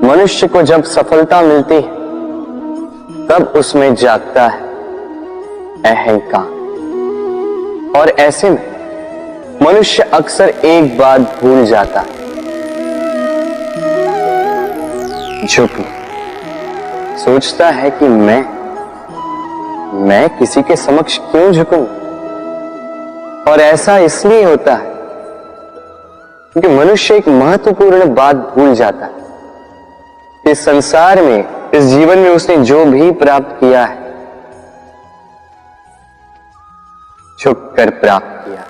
मनुष्य को जब सफलता मिलती है तब उसमें जागता है अहंकार, और ऐसे में मनुष्य अक्सर एक बात भूल जाता है, झुकना। सोचता है कि मैं किसी के समक्ष क्यों झुकूं? और ऐसा इसलिए होता है क्योंकि मनुष्य एक महत्वपूर्ण बात भूल जाता है। इस संसार में, इस जीवन में उसने जो भी प्राप्त किया है, झुककर प्राप्त किया।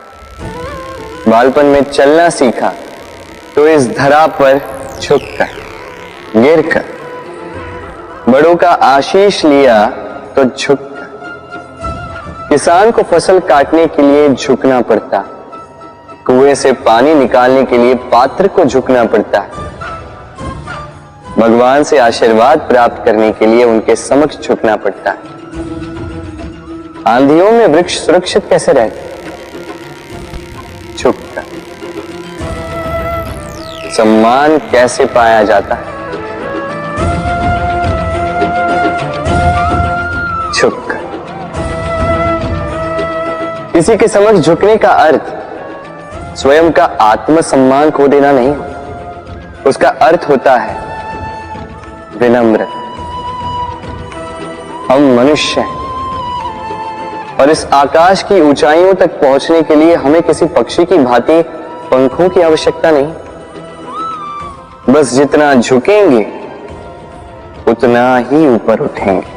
बालपन में चलना सीखा तो इस धरा पर झुककर, गिरकर। बड़ों का आशीष लिया तो झुककर। किसान को फसल काटने के लिए झुकना पड़ता, कुएं से पानी निकालने के लिए पात्र को झुकना पड़ता है। भगवान से आशीर्वाद प्राप्त करने के लिए उनके समक्ष झुकना पड़ता है। आंधियों में वृक्ष सुरक्षित कैसे रहते? झुककर। सम्मान कैसे पाया जाता है? झुककर। किसी के समक्ष झुकने का अर्थ स्वयं का आत्मसम्मान खो देना नहीं, उसका अर्थ होता है विनम्र। हम मनुष्य हैं और इस आकाश की ऊंचाइयों तक पहुंचने के लिए हमें किसी पक्षी की भांति पंखों की आवश्यकता नहीं। बस जितना झुकेंगे उतना ही ऊपर उठेंगे।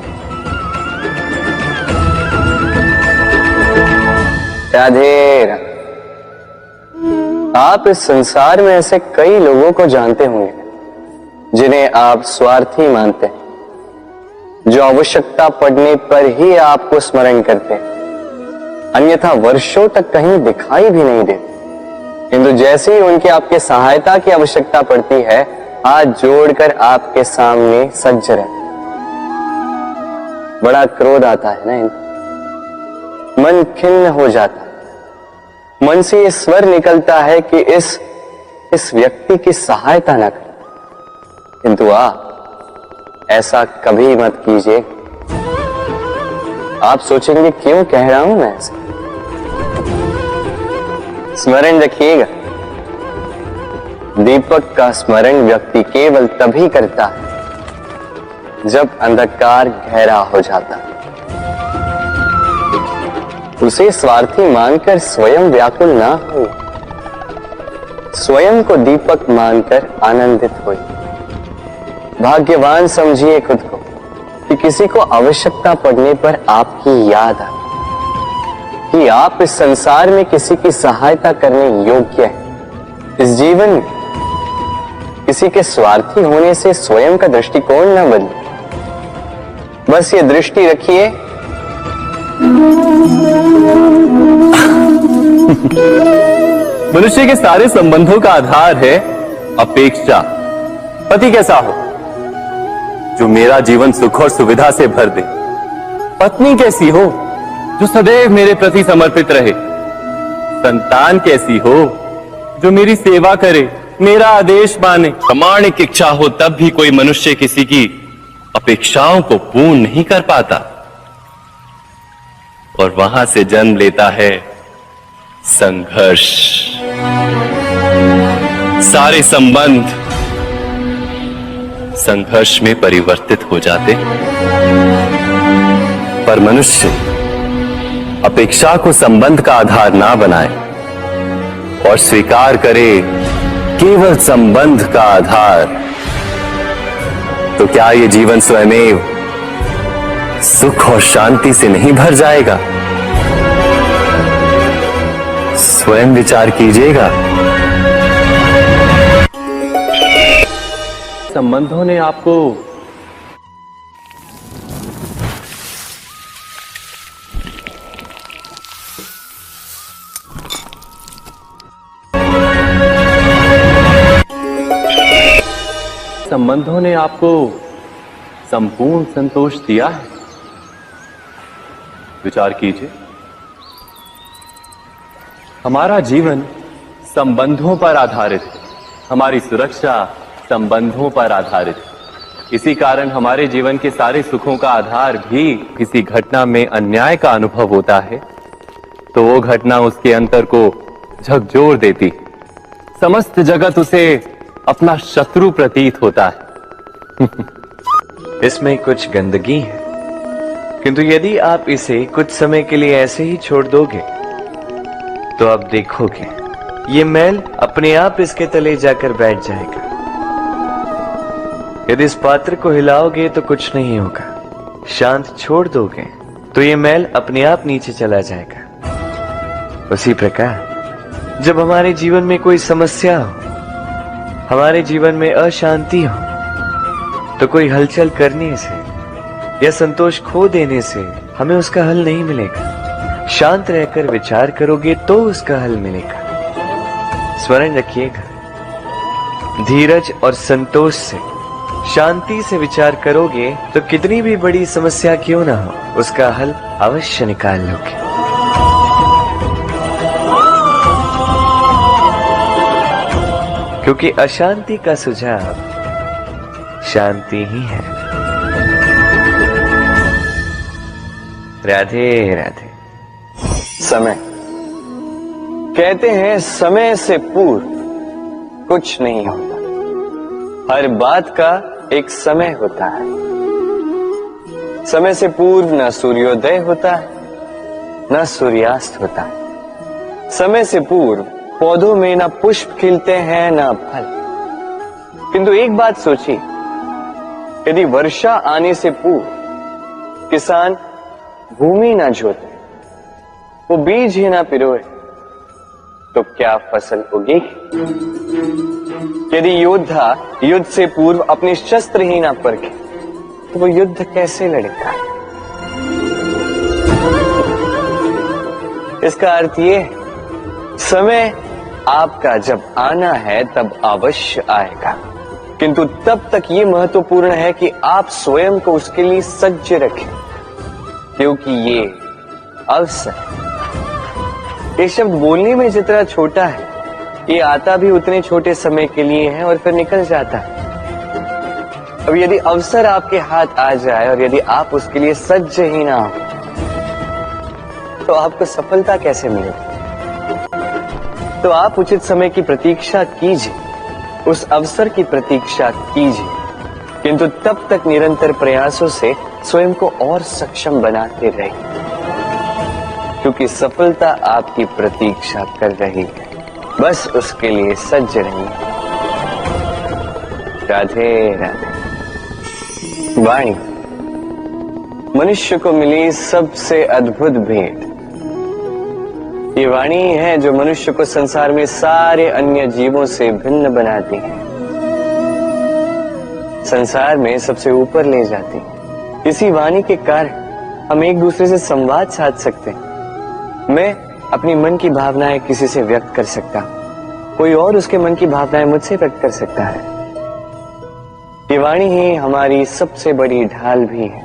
राधे राधे। आप इस संसार में ऐसे कई लोगों को जानते होंगे जिन्हें आप स्वार्थी मानते हैं, जो आवश्यकता पड़ने पर ही आपको स्मरण करते हैं, अन्यथा वर्षों तक कहीं दिखाई भी नहीं देते, किंतु जैसे ही उनकी आपके सहायता की आवश्यकता पड़ती है, हाथ जोड़कर आपके सामने सज्ज रहते। बड़ा क्रोध आता है ना, मन खिन्न हो जाता है। मन से ये स्वर निकलता है कि इस व्यक्ति की सहायता न करें, किंतु आप ऐसा कभी मत कीजिए। आप सोचेंगे क्यों कह रहा हूं मैं ऐसा? स्मरण रखिएगा, दीपक का स्मरण व्यक्ति केवल तभी करता है जब अंधकार गहरा हो जाता है। उसे स्वार्थी मानकर स्वयं व्याकुल ना हो, स्वयं को दीपक मानकर आनंदित हो। भाग्यवान समझिए खुद को कि किसी को आवश्यकता पड़ने पर आपकी याद आए, कि आप इस संसार में किसी की सहायता करने योग्य हैं। इस जीवन में किसी के स्वार्थी होने से स्वयं का दृष्टिकोण न बदले। बस ये दृष्टि रखिए, मनुष्य के सारे संबंधों का आधार है अपेक्षा। पति कैसा हो जो मेरा जीवन सुख और सुविधा से भर दे? पत्नी कैसी हो जो सदैव मेरे प्रति समर्पित रहे? संतान कैसी हो जो मेरी सेवा करे, मेरा आदेश माने? प्रामाणिक इच्छा हो तब भी कोई मनुष्य किसी की अपेक्षाओं को पूर्ण नहीं कर पाता, और वहां से जन्म लेता है संघर्ष। सारे संबंध संघर्ष में परिवर्तित हो जाते। पर मनुष्य अपेक्षा को संबंध का आधार ना बनाए और स्वीकार करे केवल संबंध का आधार, तो क्या ये जीवन स्वयमेव सुख और शांति से नहीं भर जाएगा? स्वयं विचार कीजिएगा। संबंधों ने आपको संपूर्ण संतोष दिया है? विचार कीजिए। हमारा जीवन संबंधों पर आधारित है। हमारी सुरक्षा संबंधों पर आधारित है। इसी कारण हमारे जीवन के सारे सुखों का आधार भी किसी घटना में अन्याय का अनुभव होता है तो वो घटना उसके अंतर को झकझोर देती है। समस्त जगत उसे अपना शत्रु प्रतीत होता है। इसमें कुछ गंदगी है, किंतु यदि आप इसे कुछ समय के लिए ऐसे ही छोड़ दोगे तो आप देखोगे ये मैल अपने आप इसके तले जाकर बैठ जाएगा। यदि इस पात्र को हिलाओगे तो कुछ नहीं होगा, शांत छोड़ दोगे तो ये मैल अपने आप नीचे चला जाएगा। उसी प्रकार जब हमारे जीवन में कोई समस्या हो, हमारे जीवन में अशांति हो, तो कोई हलचल करने से या संतोष खो देने से हमें उसका हल नहीं मिलेगा। शांत रहकर विचार करोगे तो उसका हल मिलेगा। स्मरण रखिएगा, धीरज और संतोष से, शांति से विचार करोगे तो कितनी भी बड़ी समस्या क्यों ना हो, उसका हल अवश्य निकाल लोगे। क्योंकि अशांति का सुझाव शांति ही है। राधे राधे। समय, कहते हैं समय से पूर्व कुछ नहीं होता। हर बात का एक समय होता है। समय से पूर्व न सूर्योदय होता है न सूर्यास्त होता है। समय से पूर्व पौधों में ना पुष्प खिलते हैं ना फल। किंतु एक बात सोचिए, यदि वर्षा आने से पूर्व किसान भूमि ना जोते, वो बीज ही ना पिरोए, तो क्या फसल उगेगी? यदि योद्धा युद्ध से पूर्व अपने शस्त्र ही ना परखे, तो वो युद्ध कैसे लड़ेगा? इसका अर्थ ये है, समय आपका जब आना है तब अवश्य आएगा, किंतु तब तक ये महत्वपूर्ण है कि आप स्वयं को उसके लिए सज्ज रखें, क्योंकि ये अवसर, ये शब्द बोलने में जितना छोटा है, ये आता भी उतने छोटे समय के लिए है और फिर निकल जाता है। अब यदि अवसर आपके हाथ आ जाए और यदि आप उसके लिए सज्ज ही ना हो, तो आपको सफलता कैसे मिलेगी? तो आप उचित समय की प्रतीक्षा कीजिए, उस अवसर की प्रतीक्षा कीजिए, किंतु तब तक निरंतर प्रयासों से स्वयं को और सक्षम बनाते रहिए, क्योंकि सफलता आपकी प्रतीक्षा कर रही है। बस उसके लिए सज्ज रहिए। राधे राधे। वाणी मनुष्य को मिली सबसे अद्भुत भेंट। ये वाणी है जो मनुष्य को संसार में सारे अन्य जीवों से भिन्न बनाती है, संसार में सबसे ऊपर ले जाती है। इसी वाणी के कारण हम एक दूसरे से संवाद साध सकते हैं। मैं अपनी मन की भावनाएं किसी से व्यक्त कर सकता हूं, कोई और उसके मन की भावनाएं मुझसे व्यक्त कर सकता है। ये वाणी ही हमारी सबसे बड़ी ढाल भी है।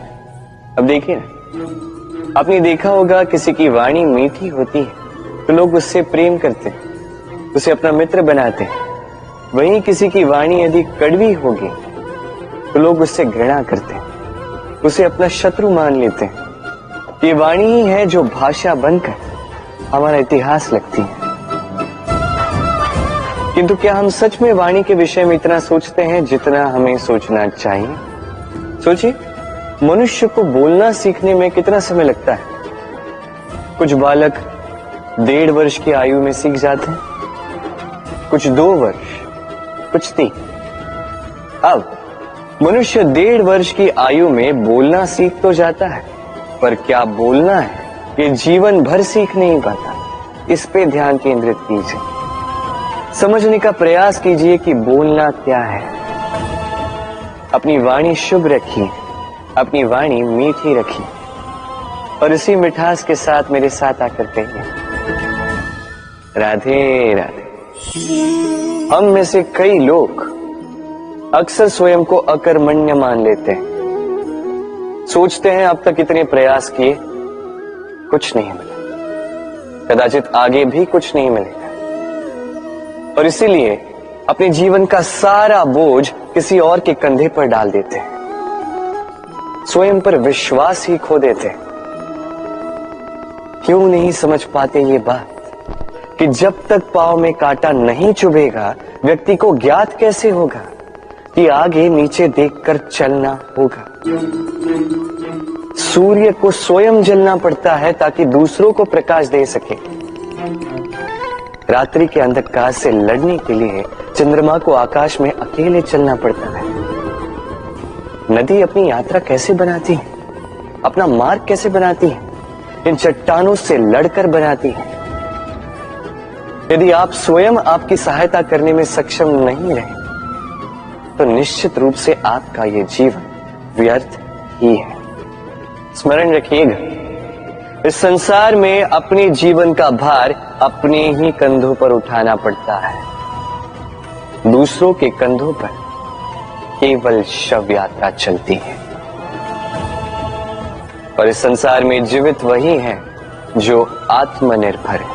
अब देखिए ना, आपने देखा होगा किसी की वाणी मीठी होती है तो लोग उससे प्रेम करते हैं, उसे अपना मित्र बनाते हैं। वहीं किसी की वाणी यदि कड़वी होगी तो लोग उससे घृणा करते हैं, उसे अपना शत्रु मान लेते हैं। ये वाणी ही है जो भाषा बनकर हमारा इतिहास लगती है। किंतु क्या हम सच में वाणी के विषय में इतना सोचते हैं जितना हमें सोचना चाहिए? सोचिए, मनुष्य को बोलना सीखने में कितना समय लगता है। कुछ बालक 1.5 वर्ष की आयु में सीख जाते हैं, कुछ 2 वर्ष, कुछ 3। अब मनुष्य 1.5 वर्ष की आयु में बोलना सीख तो जाता है, पर क्या बोलना है ये जीवन भर सीख नहीं पाता। इस पे ध्यान केंद्रित कीजिए, समझने का प्रयास कीजिए कि बोलना क्या है। अपनी वाणी शुभ रखिए, अपनी वाणी मीठी रखिए, और इसी मिठास के साथ मेरे साथ आकर कहिए, राधे राधे। हम में से कई लोग अक्सर स्वयं को अकर्मण्य मान लेते हैं। सोचते हैं अब तक इतने प्रयास किए, कुछ नहीं मिला, कदाचित आगे भी कुछ नहीं मिलेगा, और इसीलिए अपने जीवन का सारा बोझ किसी और के कंधे पर डाल देते हैं, स्वयं पर विश्वास ही खो देते हैं। क्यों नहीं समझ पाते ये बात कि जब तक पांव में कांटा नहीं चुभेगा व्यक्ति को ज्ञात कैसे होगा कि आगे नीचे देखकर चलना होगा। सूर्य को स्वयं जलना पड़ता है ताकि दूसरों को प्रकाश दे सके। रात्रि के अंधकार से लड़ने के लिए चंद्रमा को आकाश में अकेले चलना पड़ता है। नदी अपनी यात्रा कैसे बनाती है, अपना मार्ग कैसे बनाती है, इन चट्टानों से लड़कर बनाती है। यदि आप स्वयं आपकी सहायता करने में सक्षम नहीं रहे तो निश्चित रूप से आपका यह जीवन व्यर्थ ही है। स्मरण रखिएगा, इस संसार में अपने जीवन का भार अपने ही कंधों पर उठाना पड़ता है। दूसरों के कंधों पर केवल शव यात्रा चलती है। और इस संसार में जीवित वही है जो आत्मनिर्भर है।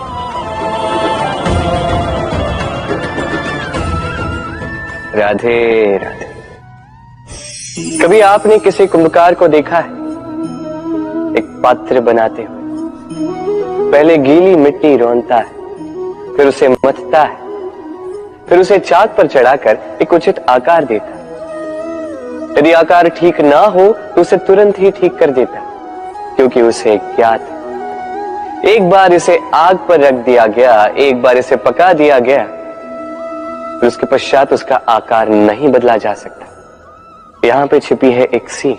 राधे राधे। कभी आपने किसी कुंभकार को देखा है एक पात्र बनाते हुए? पहले गीली मिट्टी रौंदता है, फिर उसे मथता है, फिर उसे चाक पर चढ़ाकर एक उचित आकार देता है। यदि आकार ठीक ना हो तो उसे तुरंत ही ठीक कर देता है, क्योंकि उसे ज्ञात है एक बार इसे आग पर रख दिया गया, एक बार इसे पका दिया गया, फिर उसके पश्चात उसका आकार नहीं बदला जा सकता। यहां पे छिपी है एक सीख।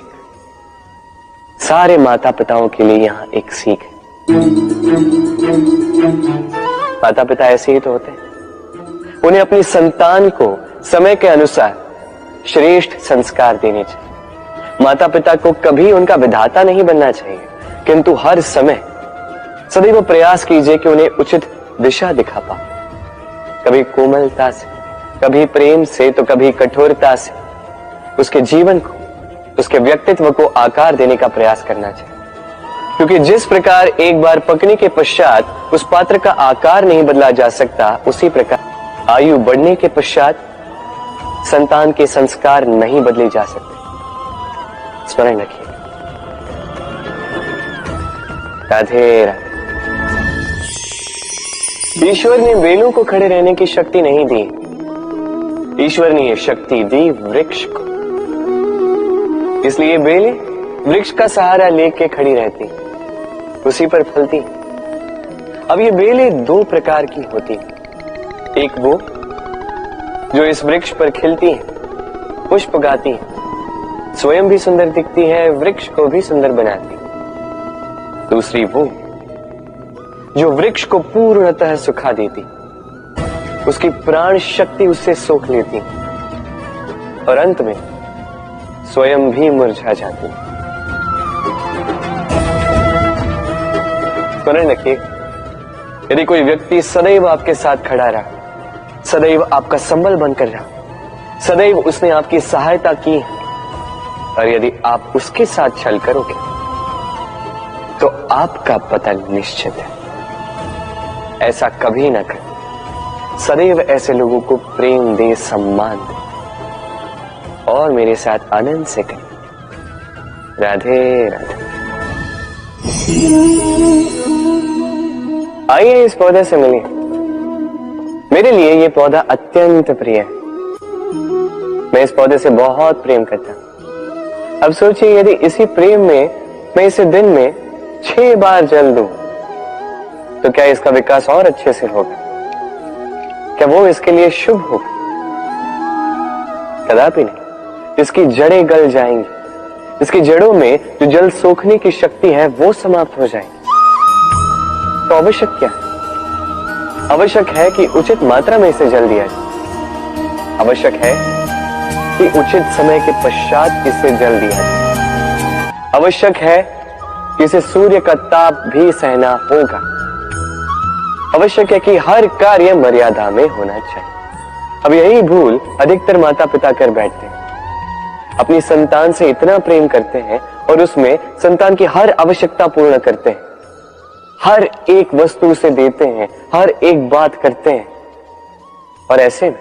सारे माता पिताओं के लिए यहां एक सीख है। माता पिता ऐसे ही तो होते हैं। उन्हें अपनी संतान को समय के अनुसार श्रेष्ठ संस्कार देने चाहिए। माता पिता को कभी उनका विधाता नहीं बनना चाहिए, किंतु हर समय सदैव प्रयास कीजिए कि उन्हें उचित दिशा दिखा पाओ। कभी कोमलता से, कभी प्रेम से, तो कभी कठोरता से उसके जीवन को, उसके व्यक्तित्व को आकार देने का प्रयास करना चाहिए। क्योंकि जिस प्रकार एक बार पकने के पश्चात उस पात्र का आकार नहीं बदला जा सकता, उसी प्रकार आयु बढ़ने के पश्चात संतान के संस्कार नहीं बदले जा सकते। स्मरण रखिए। राधे राधे। ईश्वर ने बेलों को खड़े रहने की शक्ति नहीं दी, ईश्वर ने यह शक्ति दी वृक्ष को। इसलिए बेलें वृक्ष का सहारा लेके खड़ी रहती, उसी पर फलती। अब ये बेलें दो प्रकार की होती, एक वो जो इस वृक्ष पर खिलती है, पुष्प गाती है, स्वयं भी सुंदर दिखती है, वृक्ष को भी सुंदर बनाती। दूसरी वो जो वृक्ष को पूर्णतः सुखा देती, उसकी प्राण शक्ति उससे सोख लेती और अंत में स्वयं भी मुरझा जाती। स्मरण रखिए, यदि कोई व्यक्ति सदैव आपके साथ खड़ा रहा, सदैव आपका संबल बनकर रहा, सदैव उसने आपकी सहायता की, और यदि आप उसके साथ छल करोगे तो आपका पतन निश्चित है। ऐसा कभी ना करें। सदैव ऐसे लोगों को प्रेम दे, सम्मान दे और मेरे साथ आनंद से करें। राधे राधे। आइए इस पौधे से मिलिए। मेरे लिए ये पौधा अत्यंत प्रिय है। मैं इस पौधे से बहुत प्रेम करता हूं। अब सोचिए, यदि इसी प्रेम में मैं इसे दिन में 6 बार जल दूं तो क्या इसका विकास और अच्छे से होगा? क्या वो इसके लिए शुभ होगा? कदापि नहीं। इसकी जड़ें गल जाएंगी, इसकी जड़ों में जो जल सोखने की शक्ति है वो समाप्त हो जाएगी। तो आवश्यक क्या है? आवश्यक है कि उचित मात्रा में इसे जल दिया जाए। आवश्यक है कि उचित समय के पश्चात इसे जल दिया जाए। आवश्यक है कि इसे सूर्य का ताप भी सहना होगा। आवश्यक है कि हर कार्य मर्यादा में होना चाहिए। अब यही भूल अधिकतर माता पिता कर बैठते हैं। अपनी संतान से इतना प्रेम करते हैं और उसमें संतान की हर आवश्यकता पूर्ण करते हैं, हर एक वस्तु उसे देते हैं, हर एक बात करते हैं, और ऐसे में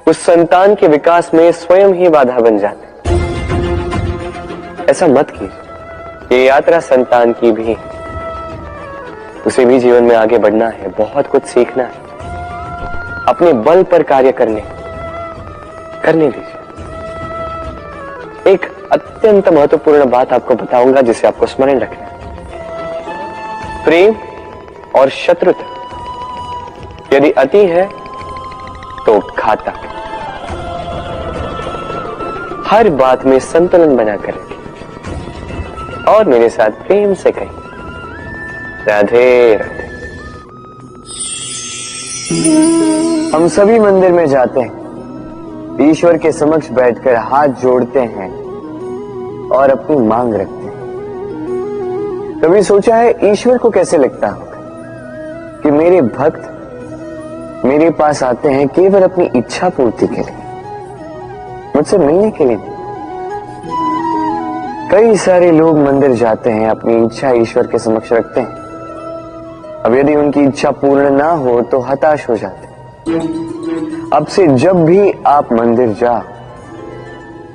उस संतान के विकास में स्वयं ही बाधा बन जाते। ऐसा मत कीजिए। ये यात्रा संतान की भी है। उसे भी जीवन में आगे बढ़ना है, बहुत कुछ सीखना है, अपने बल पर कार्य करने दीजिए। एक अत्यंत महत्वपूर्ण बात आपको बताऊंगा जिसे आपको स्मरण रखना है। प्रेम और शत्रुता यदि अति है तो घातक। हर बात में संतुलन बनाकर रखें और मेरे साथ प्रेम से कहें, राधे राधे। हम सभी मंदिर में जाते हैं, ईश्वर के समक्ष बैठकर हाथ जोड़ते हैं और अपनी मांग रखते हैं। कभी सोचा है ईश्वर को कैसे लगता होगा कि मेरे भक्त मेरे पास आते हैं केवल अपनी इच्छा पूर्ति के लिए, मुझसे मिलने के लिए नहीं। कई सारे लोग मंदिर जाते हैं, अपनी इच्छा ईश्वर के समक्ष रखते हैं। अब यदि उनकी इच्छा पूर्ण ना हो तो हताश हो जाते हैं। अब से जब भी आप मंदिर जाओ,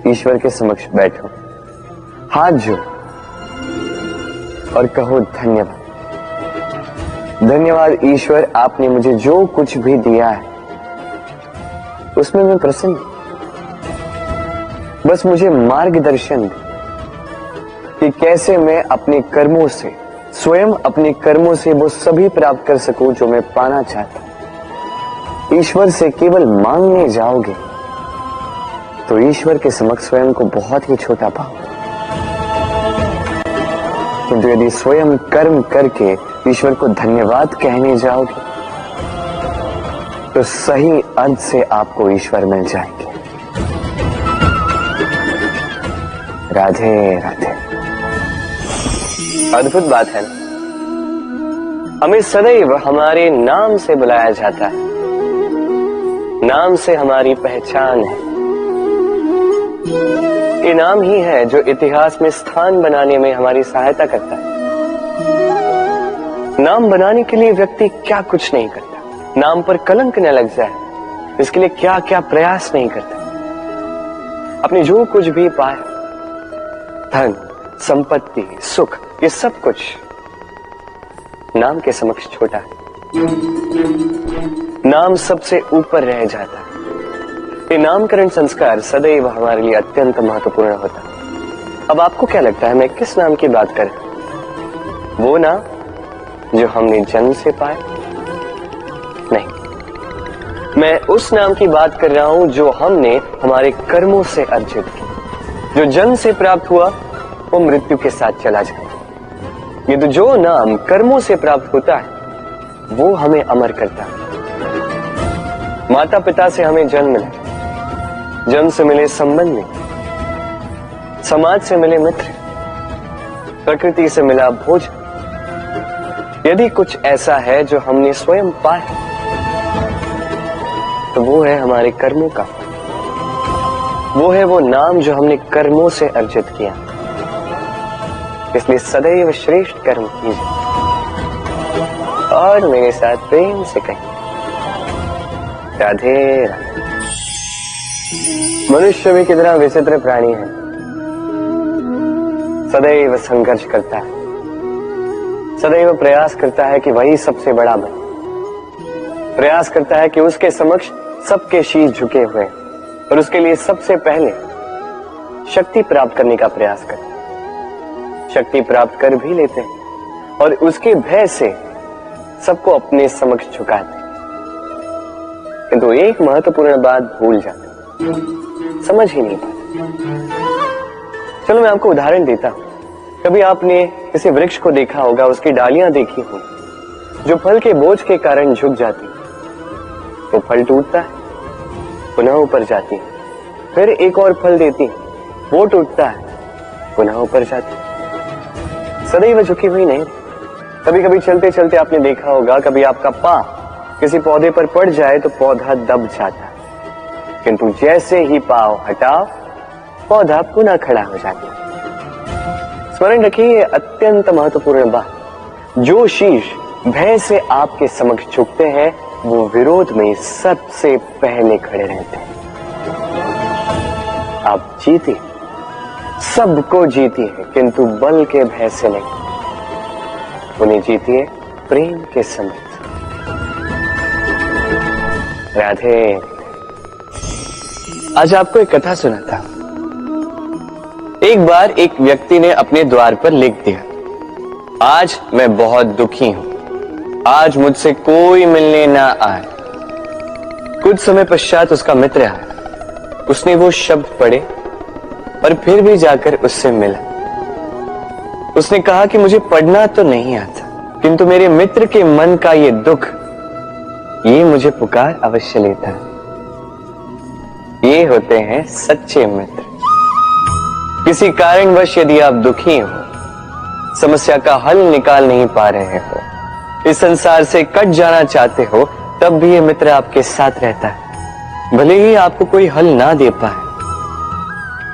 ईश्वर के समक्ष बैठो, हाथ जोड़ो और कहो धन्यवाद। धन्यवाद ईश्वर, आपने मुझे जो कुछ भी दिया है उसमें मैं प्रसन्न हूं। बस मुझे मार्गदर्शन दे कि कैसे मैं अपने कर्मों से, स्वयं अपने कर्मों से वो सभी प्राप्त कर सकूं जो मैं पाना चाहता हूं। ईश्वर से केवल मांगने जाओगे तो ईश्वर के समक्ष स्वयं को बहुत ही छोटा पाओगे, किंतु यदि स्वयं कर्म करके ईश्वर को धन्यवाद कहने जाओगे तो सही अर्थ से आपको ईश्वर मिल जाएंगे। राधे राधे। अद्भुत बात है ना, हमें सदैव हमारे नाम से बुलाया जाता है। नाम से हमारी पहचान है। ये नाम ही है जो इतिहास में स्थान बनाने में हमारी सहायता करता है। नाम बनाने के लिए व्यक्ति क्या कुछ नहीं करता, नाम पर कलंक न लग जाए इसके लिए क्या क्या प्रयास नहीं करता। अपने जो कुछ भी पाया, धन, संपत्ति, सुख, ये सब कुछ नाम के समक्ष छोटा है। नाम सबसे ऊपर रह जाता है। ये नामकरण संस्कार सदैव हमारे लिए अत्यंत महत्वपूर्ण होता है। अब आपको क्या लगता है मैं किस नाम की बात करूं? वो नाम जो हमने जन्म से पाया? नहीं, मैं उस नाम की बात कर रहा हूं जो हमने हमारे कर्मों से अर्जित किया। जो जन्म से प्राप्त हुआ वो मृत्यु के साथ चला जाता है। ये तो जो नाम कर्मों से प्राप्त होता है वो हमें अमर करता है। माता पिता से हमें जन्म मिला, जन्म से मिले संबंध में, समाज से मिले मित्र, प्रकृति से मिला भोजन। यदि कुछ ऐसा है जो हमने स्वयं पाया तो वो है हमारे कर्मों का, वो है वो नाम जो हमने कर्मों से अर्जित किया। इसलिए सदैव श्रेष्ठ कर्म कीजिए और मेरे साथ प्रेम से कहिए, राधे राधे। मनुष्य भी कितना विचित्र प्राणी है, सदैव संघर्ष करता है, सदैव प्रयास करता है कि वही सबसे बड़ा बने, प्रयास करता है कि उसके समक्ष सबके शीश झुके हुए और उसके लिए सबसे पहले शक्ति प्राप्त करने का प्रयास करता है। शक्ति प्राप्त कर भी लेते हैं और उसके भय से सबको अपने समक्ष झुकाते हैं, किंतु एक महत्वपूर्ण बात भूल जाते, समझ ही नहीं पाते। चलो मैं आपको उदाहरण देता हूं। कभी आपने किसी वृक्ष को देखा होगा, उसकी डालियां देखी होंगी जो फल के बोझ के कारण झुक जाती, वो फल टूटता है, पुनः ऊपर जाती है, फिर एक और फल देती है, वो टूटता है, पुनः ऊपर जाती है, सदैव झुकी हुई नहीं। कभी कभी चलते चलते आपने देखा होगा, कभी आपका पांव किसी पौधे पर पड़ जाए तो पौधा दब जाता है, किंतु जैसे ही पांव हटाओ पौधा पुनः खड़ा हो जाता है। स्मरण रखिए, अत्यंत महत्वपूर्ण बात, जो शीश भय से आपके समक्ष झुकते हैं वो विरोध में सबसे पहले खड़े रहते हैं। आप जीती, सबको जीती है, किंतु बल के भय से नहीं, उन्हें जीती है प्रेम के समेत। राधे। आज आपको एक कथा सुनाता हूं। एक बार एक व्यक्ति ने अपने द्वार पर लिख दिया, आज मैं बहुत दुखी हूं, आज मुझसे कोई मिलने ना आए। कुछ समय पश्चात उसका मित्र आया, उसने वो शब्द पढ़े और फिर भी जाकर उससे मिला। उसने कहा कि मुझे पढ़ना तो नहीं आता, किंतु मेरे मित्र के मन का ये दुख, ये मुझे पुकार अवश्य लेता है। ये होते हैं सच्चे मित्र। किसी कारणवश यदि आप दुखी हो, समस्या का हल निकाल नहीं पा रहे हो, इस संसार से कट जाना चाहते हो, तब भी ये मित्र आपके साथ रहता है। भले ही आपको कोई हल ना दे पाए,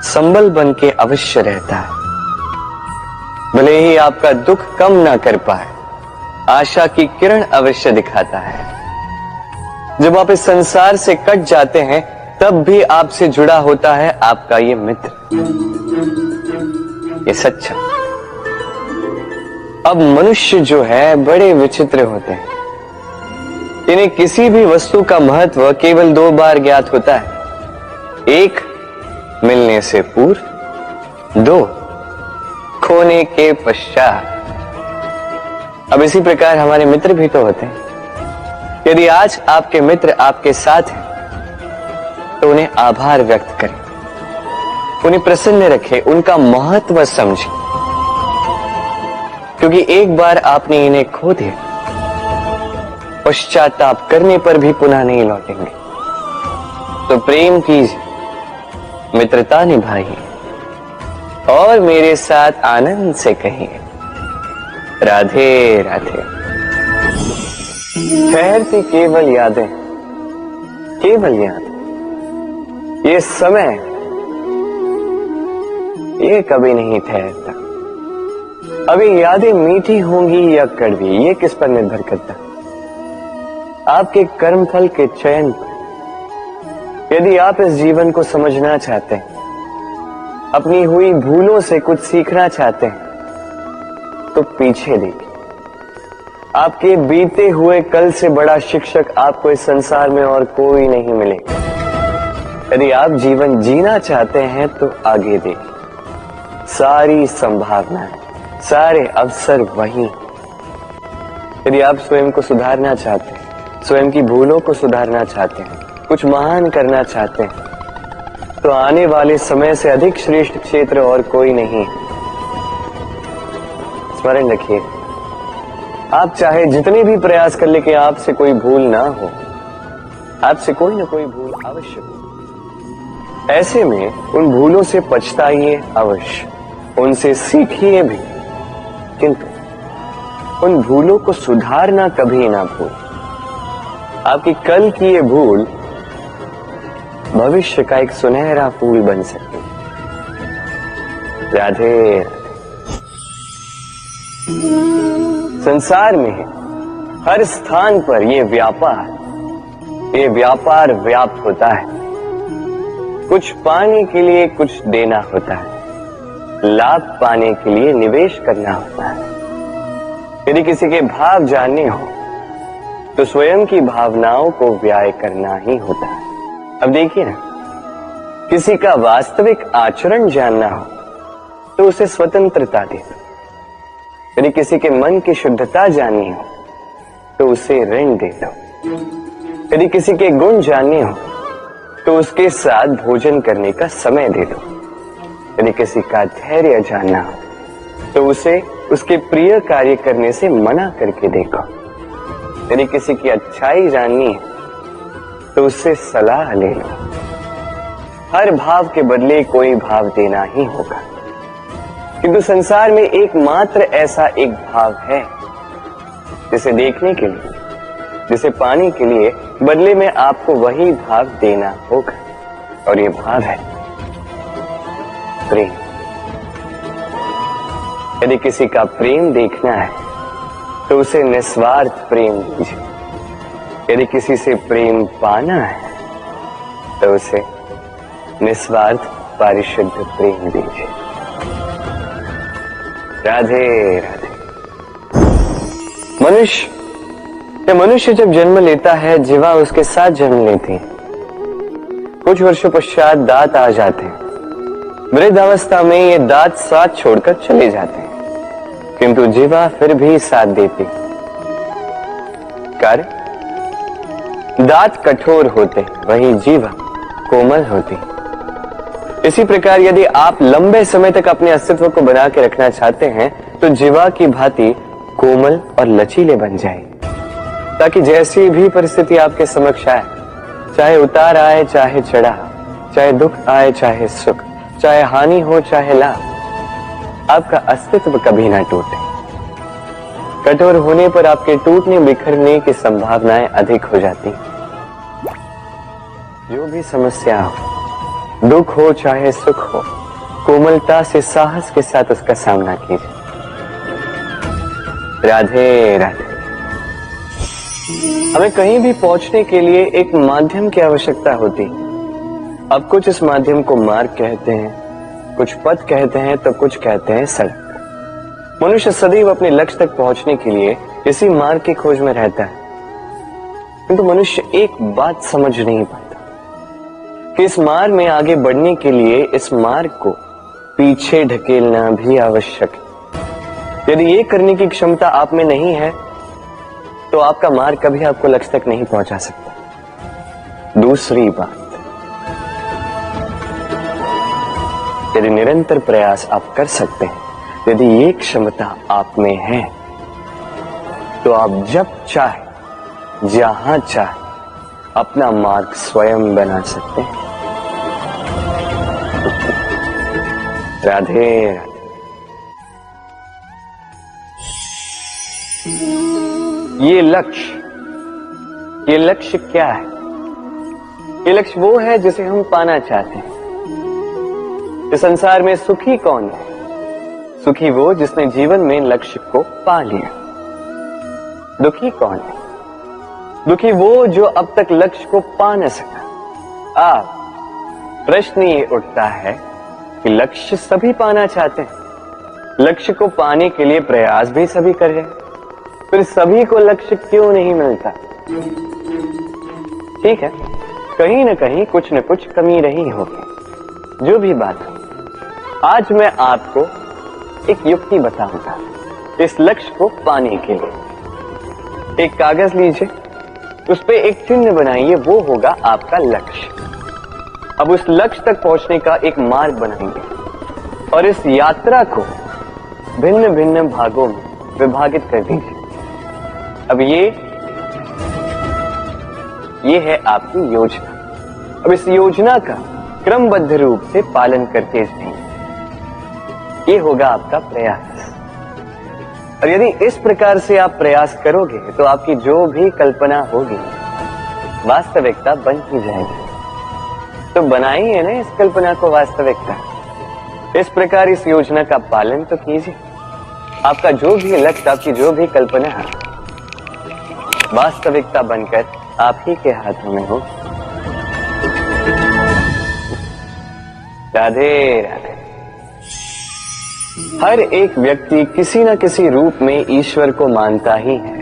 संबल बन के अवश्य रहता है। भले ही आपका दुख कम ना कर पाए, आशा की किरण अवश्य दिखाता है। जब आप इस संसार से कट जाते हैं, तब भी आपसे जुड़ा होता है आपका ये मित्र, ये सच्चा। अब मनुष्य जो है बड़े विचित्र होते हैं। इन्हें किसी भी वस्तु का महत्व केवल 2 बार ज्ञात होता है। 1 मिलने से पूर्व, 2 खोने के पश्चात। अब इसी प्रकार हमारे मित्र भी तो होते हैं। यदि आज आपके मित्र आपके साथ हैं, तो उन्हें आभार व्यक्त करें, उन्हें प्रसन्न रखें, उनका महत्व समझें, क्योंकि एक बार आपने इन्हें खो दिया, पश्चाताप करने पर भी पुनः नहीं लौटेंगे। तो प्रेम कीजिए, मित्रता निभाइए और मेरे साथ आनंद से कहिए, राधे राधे। ठहरती केवल यादें, केवल यादें। ये समय, ये कभी नहीं ठहरता। अभी यादें मीठी होंगी या कड़वी, ये किस पर निर्भर करता, आपके कर्मफल के चयन पर। यदि आप इस जीवन को समझना चाहते हैं, अपनी हुई भूलों से कुछ सीखना चाहते हैं, तो पीछे देखिए। आपके बीते हुए कल से बड़ा शिक्षक आपको इस संसार में और कोई नहीं मिलेगा। यदि आप जीवन जीना चाहते हैं, तो आगे देखिए। सारी संभावनाएं, सारे अवसर वहीं। यदि आप स्वयं को सुधारना चाहते हैं, स्वयं की भूलों को सुधारना चाहते हैं, कुछ महान करना चाहते हैं, तो आने वाले समय से अधिक श्रेष्ठ क्षेत्र और कोई नहीं। स्मरण रखिए, आप चाहे जितने भी प्रयास कर ले कि आपसे कोई भूल ना हो, आपसे कोई ना कोई भूल अवश्य हो। ऐसे में उन भूलों से पछताइए अवश्य, उनसे सीखिए भी, किंतु उन भूलों को सुधारना कभी ना भूल। आपकी कल की ये भूल भविष्य का एक सुनहरा फूल बन सकती है। राधे। संसार में हर स्थान पर ये व्यापार व्याप्त होता है। कुछ पाने के लिए कुछ देना होता है, लाभ पाने के लिए निवेश करना होता है। यदि किसी के भाव जानने हो, तो स्वयं की भावनाओं को व्याय करना ही होता है। अब देखिए ना, किसी का वास्तविक आचरण जानना हो, तो उसे स्वतंत्रता दे दो। यदि किसी के मन की शुद्धता जाननी हो, तो उसे ऋण दे दो। यदि किसी के गुण जानने हो, तो उसके साथ भोजन करने का समय दे दो। यदि किसी का धैर्य जानना हो, तो उसे उसके प्रिय कार्य करने से मना करके देखो। यदि किसी की अच्छाई जाननी है, तो उससे सलाह ले लो। हर भाव के बदले कोई भाव देना ही होगा, किंतु संसार में एकमात्र ऐसा एक भाव है, जिसे देखने के लिए, जिसे पाने के लिए बदले में आपको वही भाव देना होगा, और ये भाव है प्रेम। यदि किसी का प्रेम देखना है, तो उसे निस्वार्थ प्रेम दीजिए। यदि किसी से प्रेम पाना है, तो उसे निस्वार्थ पारिशुद्ध प्रेम दीजिए। राधे राधे। मनुष्य जब जन्म लेता है, जीवा उसके साथ जन्म लेती है। कुछ वर्षों पश्चात दांत आ जाते हैं। वृद्धावस्था में ये दांत साथ छोड़कर चले जाते हैं, किंतु जीवा फिर भी साथ देती। कार्य, दांत कठोर होते, वही जीवा कोमल होती। इसी प्रकार यदि आप लंबे समय तक अपने अस्तित्व को बना के रखना चाहते हैं, तो जीवा की भांति कोमल और लचीले बन जाए, ताकि जैसी भी परिस्थिति आपके समक्ष आए, चाहे उतार आए चाहे चढ़ाव, चाहे दुख आए चाहे सुख, चाहे हानि हो चाहे लाभ, आपका अस्तित्व कभी ना टूटे। कठोर होने पर आपके टूटने बिखरने की संभावनाएं अधिक हो जाती। जो भी समस्या हो, दुख हो चाहे सुख हो, कोमलता से साहस के साथ उसका सामना कीजिए। राधे राधे। हमें कहीं भी पहुंचने के लिए एक माध्यम की आवश्यकता होती। अब कुछ इस माध्यम को मार्ग कहते हैं, कुछ पथ कहते हैं, तो कुछ कहते हैं सड़क। मनुष्य सदैव अपने लक्ष्य तक पहुंचने के लिए इसी मार्ग की खोज में रहता है, किंतु मनुष्य एक बात समझ नहीं पाता कि इस मार्ग में आगे बढ़ने के लिए इस मार्ग को पीछे ढकेलना भी आवश्यक है। यदि ये करने की क्षमता आप में नहीं है, तो आपका मार्ग कभी आपको लक्ष्य तक नहीं पहुंचा सकता। दूसरी बात, यदि निरंतर प्रयास आप कर सकते हैं, यदि ये क्षमता आप में है, तो आप जब चाहे जहां चाहे अपना मार्ग स्वयं बना सकते हैं। राधे राधे। ये लक्ष्य क्या है? ये लक्ष्य वो है जिसे हम पाना चाहते हैं। इस संसार में सुखी कौन है? सुखी वो जिसने जीवन में लक्ष्य को पा लिया। दुखी कौन है? दुखी वो जो अब तक लक्ष्य को पा न सका। प्रश्न ये उठता है कि लक्ष्य सभी पाना चाहते हैं, लक्ष्य को पाने के लिए प्रयास भी सभी कर रहे हैं, फिर सभी को लक्ष्य क्यों नहीं मिलता? ठीक है, कहीं न कहीं कुछ न कुछ कमी रही होगी। जो भी बात हो, आज मैं आपको एक युक्ति बताऊंगा इस लक्ष्य को पाने के लिए। एक कागज लीजिए, उस पे एक चिन्ह बनाइए, वो होगा आपका लक्ष्य। अब उस लक्ष्य तक पहुंचने का एक मार्ग बनाएंगे और इस यात्रा को भिन्न भिन्न भागों में विभाजित कर दीजिए। अब ये है आपकी योजना। अब इस योजना का क्रमबद्ध रूप से पालन करते जाइए, ये होगा आपका प्रयास। और यदि इस प्रकार से आप प्रयास करोगे, तो आपकी जो भी कल्पना होगी वास्तविकता बन ही जाएगी। तो बनाइए ना इस कल्पना को वास्तविकता। इस प्रकार इस योजना का पालन तो कीजिए। आपका जो भी लक्ष्य, आपकी जो भी कल्पना है, वास्तविकता बनकर आप ही के हाथों में हो। राधे राधे। हर एक व्यक्ति किसी न किसी रूप में ईश्वर को मानता ही है।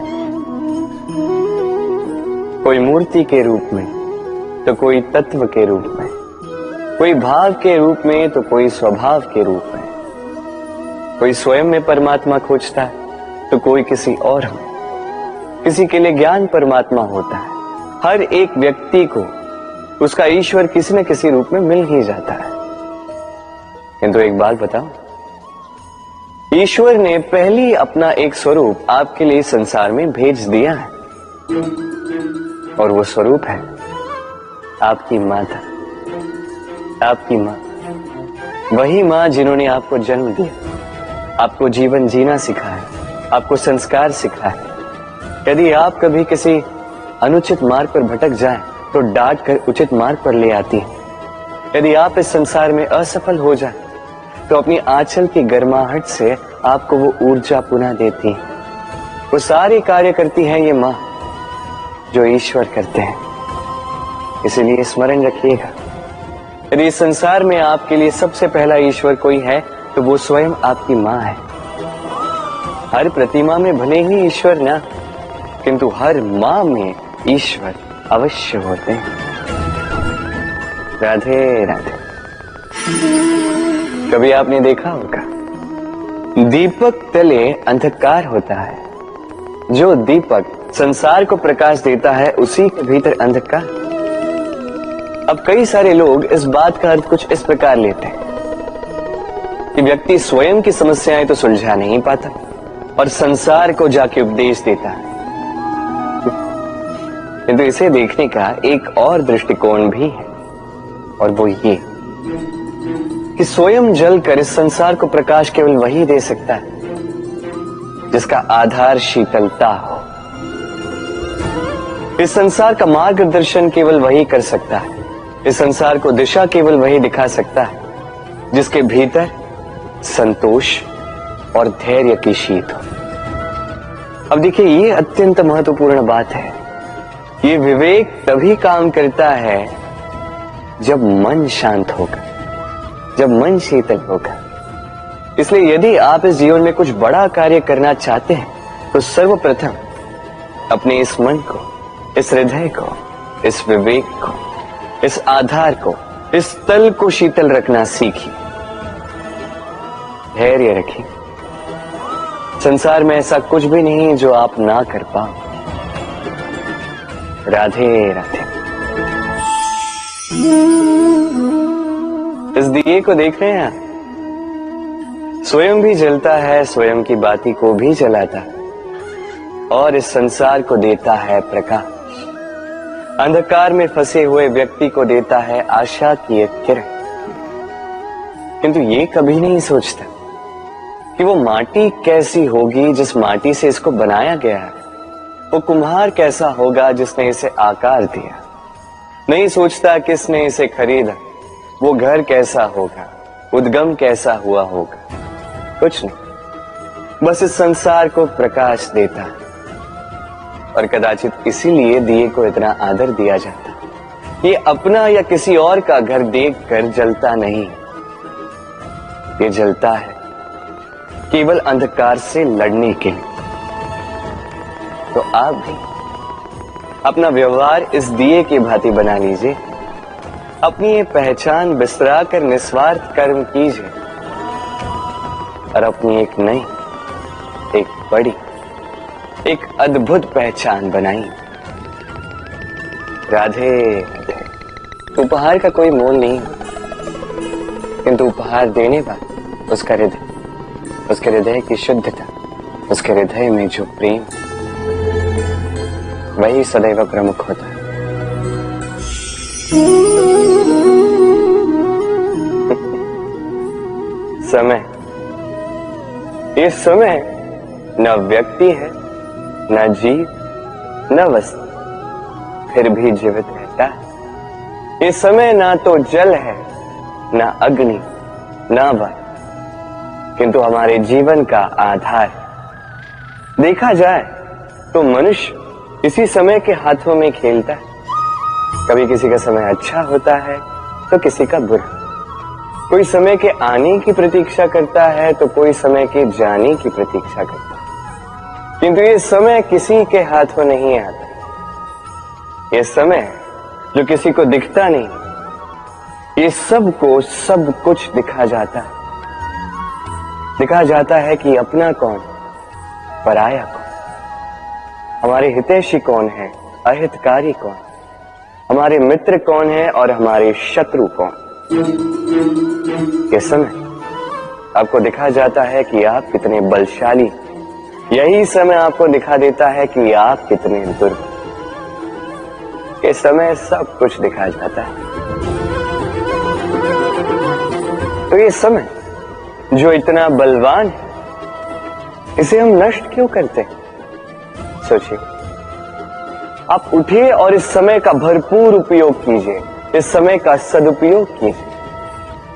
कोई मूर्ति के रूप में, तो कोई तत्व के रूप में, कोई भाव के रूप में, तो कोई स्वभाव के रूप में। कोई स्वयं में परमात्मा खोजता है, तो कोई किसी और में। किसी के लिए ज्ञान परमात्मा होता है। हर एक व्यक्ति को उसका ईश्वर किसी न किसी रूप में मिल ही जाता है। किंतु एक बात बताओ, ईश्वर ने पहली अपना एक स्वरूप आपके लिए संसार में भेज दिया है, और वो स्वरूप है आपकी माता, आपकी मां। वही मां जिन्होंने आपको जन्म दिया, आपको जीवन जीना सिखाया, आपको संस्कार सिखाया। यदि आप कभी किसी अनुचित मार्ग पर भटक जाएं, तो डांट कर उचित मार्ग पर ले आती है। यदि आप इस संसार में असफल हो जाएं, तो अपनी आंचल की गर्माहट से आपको वो ऊर्जा पुनः देती है। वो सारी कार्य करती है ये मां जो ईश्वर करते हैं। इसलिए स्मरण रखिएगा, यदि इस संसार में आपके लिए सबसे पहला ईश्वर कोई है तो वो स्वयं आपकी माँ है। हर प्रतिमा में भले ही ईश्वर ना, किंतु हर माँ में ईश्वर अवश्य होते हैं। राधे राधे। कभी आपने देखा होगा, दीपक तले अंधकार होता है, जो दीपक संसार को प्रकाश देता है उसी के भीतर अंधकार। अब कई सारे लोग इस बात का अर्थ कुछ इस प्रकार लेते हैं कि व्यक्ति स्वयं की समस्याएं तो सुलझा नहीं पाता और संसार को जाके उपदेश देता है, किंतु इसे देखने का एक और दृष्टिकोण भी है, और वो ये कि स्वयं जलकर इस संसार को प्रकाश केवल वही दे सकता है जिसका आधार शीतलता हो। इस संसार का मार्गदर्शन केवल वही कर सकता है, इस संसार को दिशा केवल वही दिखा सकता है जिसके भीतर संतोष और धैर्य की शीत हो। अब देखिए, ये अत्यंत महत्वपूर्ण बात है। ये विवेक तभी काम करता है जब मन शांत होगा, जब मन शीतल होगा। इसलिए यदि आप इस जीवन में कुछ बड़ा कार्य करना चाहते हैं तो सर्वप्रथम अपने इस मन को, इस हृदय को, इस विवेक को, इस आधार को, इस तल को शीतल रखना सीखिए। धैर्य रखिए। संसार में ऐसा कुछ भी नहीं जो आप ना कर पाओ। राधे राधे। इस दिए को देख रहे हैं, स्वयं भी जलता है, स्वयं की बाती को भी जलाता है और इस संसार को देता है प्रकाश। अंधकार में फंसे हुए व्यक्ति को देता है आशा की एक किरण। किंतु ये कभी नहीं सोचता कि वो माटी कैसी होगी जिस माटी से इसको बनाया गया है, वो कुम्हार कैसा होगा जिसने इसे आकार दिया। नहीं सोचता किसने इसे खरीदा, वो घर कैसा होगा, उद्गम कैसा हुआ होगा, कुछ नहीं। बस इस संसार को प्रकाश देता है और कदाचित इसीलिए दिए को इतना आदर दिया जाता है। ये अपना या किसी और का घर देखकर जलता नहीं, ये जलता है केवल अंधकार से लड़ने के लिए। तो आप भी अपना व्यवहार इस दिए की भांति बना लीजिए, अपनी ये पहचान बिसरा कर निस्वार्थ कर्म कीजिए और अपनी एक नई, एक बड़ी, एक अद्भुत पहचान बनाइए। राधे राधे। उपहार का कोई मोल नहीं, किंतु उपहार देने वाला उसका हृदय, उसके हृदय की शुद्धता, उसके हृदय में जो प्रेम, वही सदैव प्रमुख होता है। समय, ये समय न व्यक्ति है, न जीव, न वस्तु, फिर भी जीवित रहता है। ये समय ना तो जल है, न अग्नि, न वायु, किंतु हमारे जीवन का आधार। देखा जाए तो मनुष्य इसी समय के हाथों में खेलता है। कभी किसी का समय अच्छा होता है तो किसी का बुरा। कोई समय के आने की प्रतीक्षा करता है तो कोई समय के जाने की प्रतीक्षा करता है, किंतु ये समय किसी के हाथों नहीं आता। ये समय जो किसी को दिखता नहीं, ये सबको सब कुछ दिखा जाता है। दिखा जाता है कि अपना कौन, पराया कौन, हमारे हितैषी कौन है, अहितकारी कौन, हमारे मित्र कौन है और हमारे शत्रु कौन। ये समय आपको दिखा जाता है कि आप कितने बलशाली, यही समय आपको दिखा देता है कि आप कितने दुर्बल। ये समय सब कुछ दिखा जाता है। तो ये समय जो इतना बलवान है, इसे हम नष्ट क्यों करते हैं? सोचिए, आप उठिए और इस समय का भरपूर उपयोग कीजिए, इस समय का सदुपयोग कीजिए,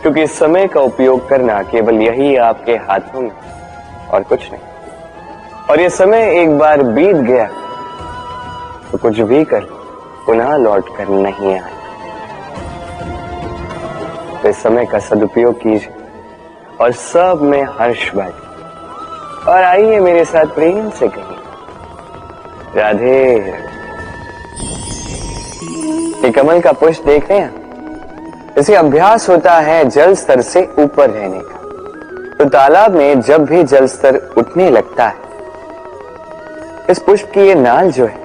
क्योंकि इस समय का उपयोग करना केवल यही आपके हाथों में, और कुछ नहीं। और ये समय एक बार बीत गया तो कुछ भी कर पुनः लौट कर नहीं आए। इसलिए समय का सदुपयोग कीजिए और सब में हर्ष बांटिए। और आइए मेरे साथ प्रेम से कहिए राधे राधे। ये कमल का पुष्प देख रहे हैं, इसे अभ्यास होता है जल स्तर से ऊपर रहने का। तो तालाब में जब भी जल स्तर उठने लगता है, इस पुष्प की ये नाल जो है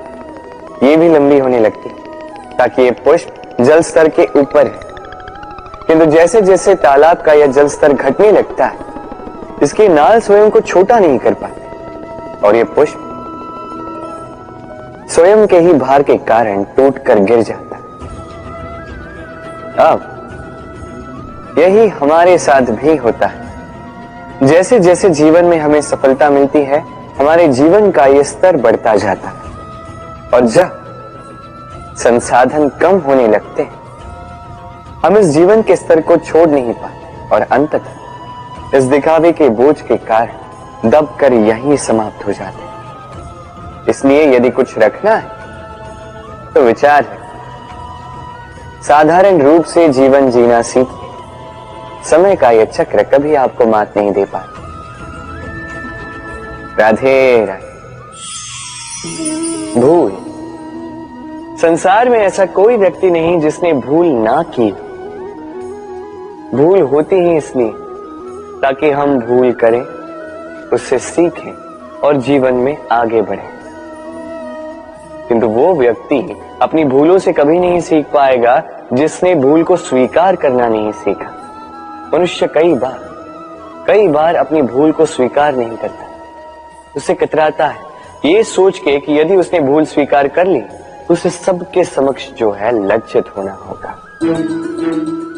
ये भी लंबी होने लगती है ताकि ये पुष्प जल स्तर के ऊपर है। किंतु जैसे जैसे तालाब का यह जल स्तर घटने लगता है, इसकी नाल स्वयं को छोटा नहीं कर पाती और ये पुष्प स्वयं के ही भार के कारण टूटकर गिर जाता है। अब यही हमारे साथ भी होता है। जैसे जैसे जीवन में हमें सफलता मिलती है, हमारे जीवन का ये स्तर बढ़ता जाता है और जब संसाधन कम होने लगते हैं, हम इस जीवन के स्तर को छोड़ नहीं पाते और अंततः इस दिखावे के बोझ के कारण दबकर यहीं समाप्त हो जाते हैं। इसलिए यदि कुछ रखना है तो विचार है, साधारण रूप से जीवन जीना सीखिए। समय का यह चक्र कभी आपको मात नहीं दे पाता। राधे राधे। भूल, संसार में ऐसा कोई व्यक्ति नहीं जिसने भूल ना की। भूल होती ही इसलिए ताकि हम भूल करें, उससे सीखें और जीवन में आगे बढ़ें। किंतु वो व्यक्ति अपनी भूलों से कभी नहीं सीख पाएगा जिसने भूल को स्वीकार करना नहीं सीखा। मनुष्य कई बार अपनी भूल को स्वीकार नहीं करता, उससे कतराता है ये सोच के कि यदि उसने भूल स्वीकार कर ली तो उसे सबके समक्ष जो है लज्जित होना होगा।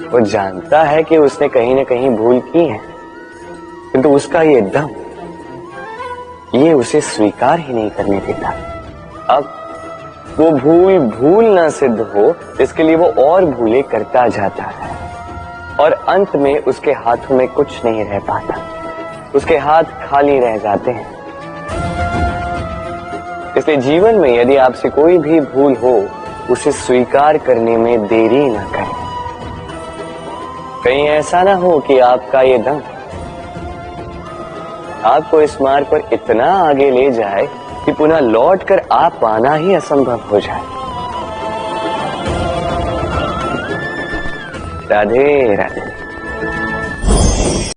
वो जानता है कि उसने कहीं ना कहीं भूल की है, किंतु उसका ये दम ये उसे स्वीकार ही नहीं करने देता। अब वो भूल ना सिद्ध हो, इसके लिए वो और भूलें करता जाता है और अंत में उसके हाथों में कुछ नहीं रह पाता, उसके हाथ खाली रह जाते हैं। इसलिए जीवन में यदि आपसे कोई भी भूल हो, उसे स्वीकार करने में देरी ना करें। कहीं ऐसा ना हो कि आपका ये दम आपको इस मार्ग पर इतना आगे ले जाए कि पुनः लौटकर आप पाना ही असंभव हो जाए। राधे राधे।